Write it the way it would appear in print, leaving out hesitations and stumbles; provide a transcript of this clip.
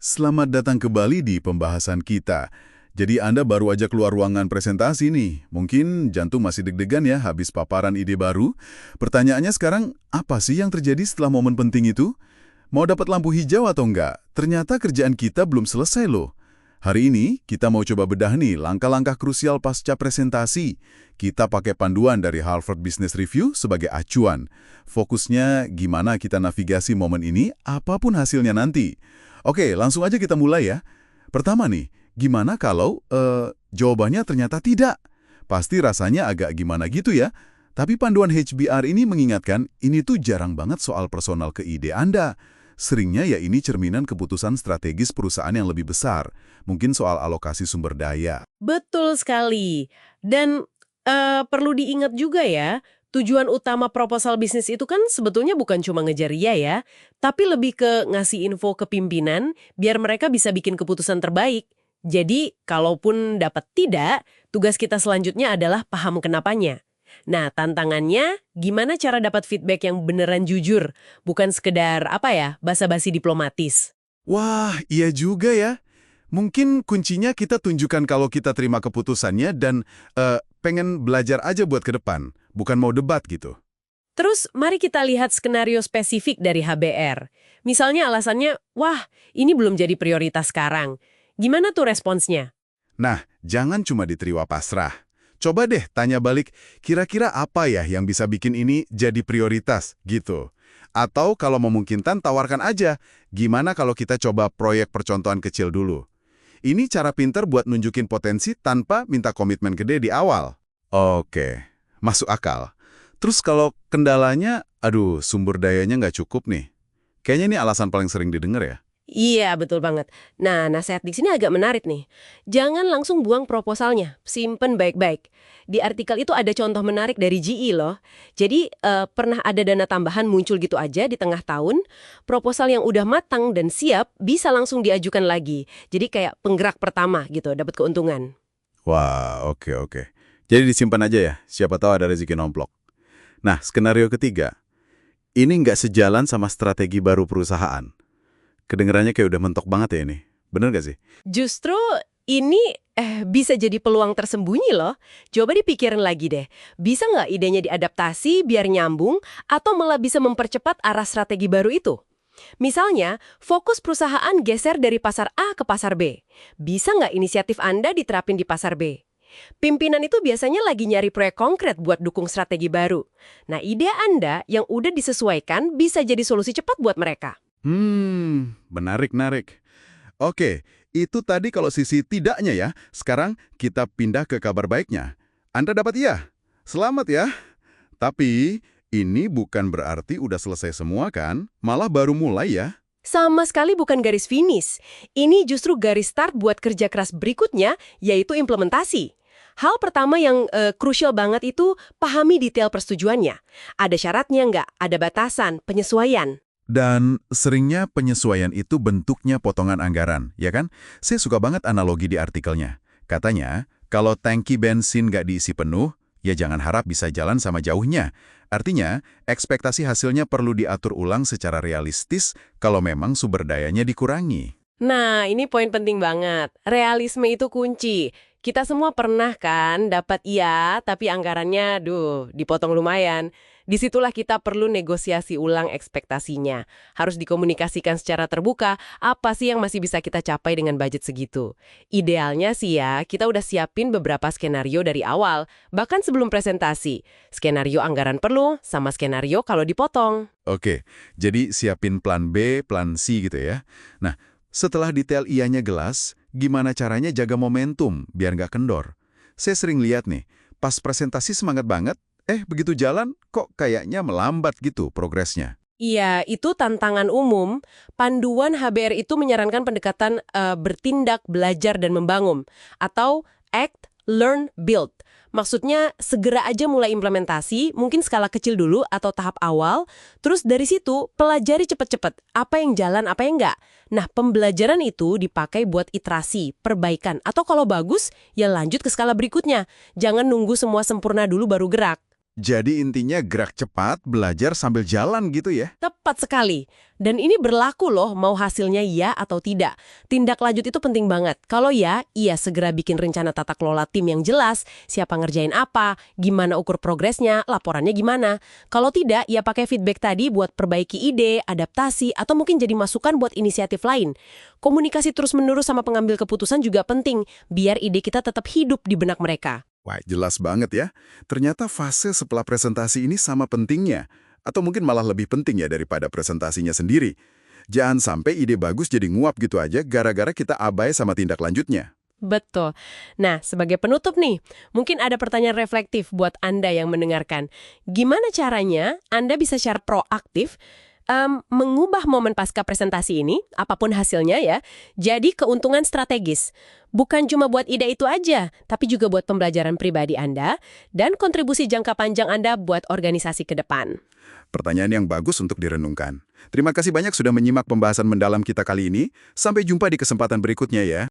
Selamat datang kembali di pembahasan kita. Jadi Anda baru aja keluar ruangan presentasi nih. Mungkin jantung masih deg-degan ya habis paparan ide baru. Pertanyaannya sekarang, apa sih yang terjadi setelah momen penting itu? Mau dapat lampu hijau atau enggak? Ternyata kerjaan kita belum selesai loh. Hari ini kita mau coba bedah nih langkah-langkah krusial pasca presentasi. Kita pakai panduan dari Harvard Business Review sebagai acuan. Fokusnya gimana kita navigasi momen ini apapun hasilnya nanti. Oke, langsung aja kita mulai ya. Pertama nih, gimana kalau jawabannya ternyata tidak? Pasti rasanya agak gimana gitu ya. Tapi panduan HBR ini mengingatkan, ini tuh jarang banget soal personal ke ide Anda. Seringnya ya ini cerminan keputusan strategis perusahaan yang lebih besar. Mungkin soal alokasi sumber daya. Betul sekali. Dan perlu diingat juga ya, tujuan utama proposal bisnis itu kan sebetulnya bukan cuma ngejar ria ya, tapi lebih ke ngasih info ke pimpinan biar mereka bisa bikin keputusan terbaik. Jadi, kalaupun dapat tidak, tugas kita selanjutnya adalah paham kenapanya. Nah, tantangannya gimana cara dapat feedback yang beneran jujur, bukan sekedar basa-basi diplomatis. Wah, iya juga ya. Mungkin kuncinya kita tunjukkan kalau kita terima keputusannya dan pengen belajar aja buat ke depan, bukan mau debat gitu. Terus, mari kita lihat skenario spesifik dari HBR. Misalnya alasannya, wah, ini belum jadi prioritas sekarang. Gimana tuh responsnya? Nah, jangan cuma diterima pasrah. Coba deh tanya balik, kira-kira apa ya yang bisa bikin ini jadi prioritas gitu. Atau kalau memungkinkan tawarkan aja, gimana kalau kita coba proyek percontohan kecil dulu. Ini cara pinter buat nunjukin potensi tanpa minta komitmen gede di awal. Oke, masuk akal. Terus kalau kendalanya, sumber dayanya nggak cukup nih. Kayaknya ini alasan paling sering didengar ya. Iya, betul banget. Nah, nasihat di sini agak menarik nih. Jangan langsung buang proposalnya, simpen baik-baik. Di artikel itu ada contoh menarik dari GE loh. Jadi, pernah ada dana tambahan muncul gitu aja di tengah tahun, proposal yang udah matang dan siap bisa langsung diajukan lagi. Jadi kayak penggerak pertama gitu, dapat keuntungan. Wah, oke. Jadi disimpan aja ya, siapa tahu ada rezeki nomplok. Nah, skenario ketiga. Ini nggak sejalan sama strategi baru perusahaan. Kedengarannya kayak udah mentok banget ya ini. Bener nggak sih? Justru ini bisa jadi peluang tersembunyi loh. Coba dipikirin lagi deh. Bisa nggak idenya diadaptasi biar nyambung atau malah bisa mempercepat arah strategi baru itu? Misalnya, fokus perusahaan geser dari pasar A ke pasar B. Bisa nggak inisiatif Anda diterapin di pasar B? Pimpinan itu biasanya lagi nyari proyek konkret buat dukung strategi baru. Nah, ide Anda yang udah disesuaikan bisa jadi solusi cepat buat mereka. Menarik. Oke, itu tadi kalau sisi tidaknya ya. Sekarang kita pindah ke kabar baiknya. Anda dapat iya? Selamat ya. Tapi, ini bukan berarti udah selesai semua kan? Malah baru mulai ya. Sama sekali bukan garis finish. Ini justru garis start buat kerja keras berikutnya, yaitu implementasi. Hal pertama yang krusial banget itu pahami detail persetujuannya. Ada syaratnya nggak? Ada batasan, penyesuaian. Dan seringnya penyesuaian itu bentuknya potongan anggaran, ya kan? Saya suka banget analogi di artikelnya. Katanya, kalau tangki bensin nggak diisi penuh, ya jangan harap bisa jalan sama jauhnya. Artinya, ekspektasi hasilnya perlu diatur ulang secara realistis kalau memang sumber dayanya dikurangi. Nah, ini poin penting banget. Realisme itu kunci. Kita semua pernah kan dapat iya, tapi anggarannya, dipotong lumayan. Disitulah kita perlu negosiasi ulang ekspektasinya. Harus dikomunikasikan secara terbuka, apa sih yang masih bisa kita capai dengan budget segitu. Idealnya sih ya, kita udah siapin beberapa skenario dari awal, bahkan sebelum presentasi. Skenario anggaran perlu, sama skenario kalau dipotong. Oke, jadi siapin plan B, plan C gitu ya. Nah, setelah detail ianya jelas, gimana caranya jaga momentum biar nggak kendor? Saya sering lihat nih, pas presentasi semangat banget, begitu jalan kok kayaknya melambat gitu progresnya. Iya, itu tantangan umum. Panduan HBR itu menyarankan pendekatan bertindak, belajar, dan membangun. Atau act, learn, build. Maksudnya segera aja mulai implementasi, mungkin skala kecil dulu atau tahap awal, terus dari situ pelajari cepet-cepet, apa yang jalan, apa yang enggak. Nah, pembelajaran itu dipakai buat iterasi, perbaikan, atau kalau bagus, ya lanjut ke skala berikutnya. Jangan nunggu semua sempurna dulu baru gerak. Jadi intinya gerak cepat, belajar sambil jalan gitu ya? Tepat sekali. Dan ini berlaku loh mau hasilnya ya atau tidak. Tindak lanjut itu penting banget. Kalau ya, iya segera bikin rencana tata kelola tim yang jelas, siapa ngerjain apa, gimana ukur progresnya, laporannya gimana. Kalau tidak, ya pakai feedback tadi buat perbaiki ide, adaptasi, atau mungkin jadi masukan buat inisiatif lain. Komunikasi terus-menerus sama pengambil keputusan juga penting, biar ide kita tetap hidup di benak mereka. Wah, jelas banget ya. Ternyata fase setelah presentasi ini sama pentingnya. Atau mungkin malah lebih penting ya daripada presentasinya sendiri. Jangan sampai ide bagus jadi nguap gitu aja gara-gara kita abai sama tindak lanjutnya. Betul. Nah, sebagai penutup nih, mungkin ada pertanyaan reflektif buat Anda yang mendengarkan. Gimana caranya Anda bisa secara proaktif mengubah momen pasca presentasi ini, apapun hasilnya ya, jadi keuntungan strategis. Bukan cuma buat ide itu aja, tapi juga buat pembelajaran pribadi Anda dan kontribusi jangka panjang Anda buat organisasi ke depan. Pertanyaan yang bagus untuk direnungkan. Terima kasih banyak sudah menyimak pembahasan mendalam kita kali ini. Sampai jumpa di kesempatan berikutnya ya.